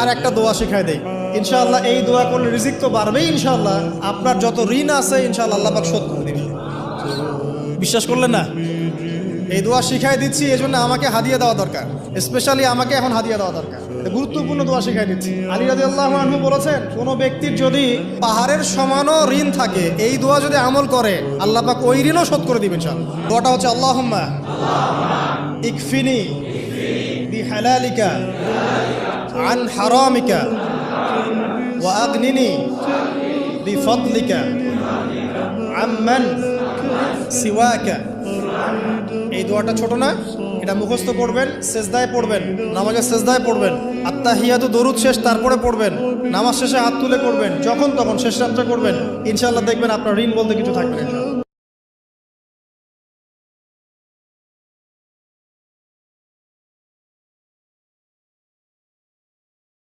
আর একটা দোয়া শিখাই দেই। ইনশাআল্লাহ এই দোয়া করলে রিজিক তো বাড়বেই ইনশাআল্লাহ, আপনার যত ঋণ আছে ইনশাআল্লাহ আল্লাহ পাক শোধ করে দিবে। বিশ্বাস করলেন না? এই দোয়া শিখাই দিচ্ছি, এই জন্য আমাকে হাদিয়া দেওয়া দরকার, স্পেশালি আমাকে এখন হাদিয়া দেওয়া দরকার। গুরুত্বপূর্ণ দোয়া শিখাই দিচ্ছি। আলী রাদিয়াল্লাহু আনহু বলেছেন, কোনো ব্যক্তির যদি পাহাড়ের সমানও ঋণ থাকে, এই দোয়া যদি আমল করে আল্লাহ পাক ওই ঋণও শোধ করে দিবেন ইনশাআল্লাহ। দোয়াটা হচ্ছে আল্লাহুম্মা ইকফিনি বিহালালিকা আন হারামিকা ওয়া আগনিনি বিফদলিকা আম্মান সিওয়াকা। এই দোয়াটা ছোট না, এটা মুখস্থ করবেন, সেজদায় পড়বেন, নামাজের সেজদায় পড়বেন, আত্তাহিয়াতু দরুদ শেষ তারপরে পড়বেন, নামাজ শেষে হাত তুলে করবেন, যখন তখন শেষ রাত্রে করবেন, ইনশাআল্লাহ দেখবেন আপনার ঋণ বলতে কিছু থাকবে না।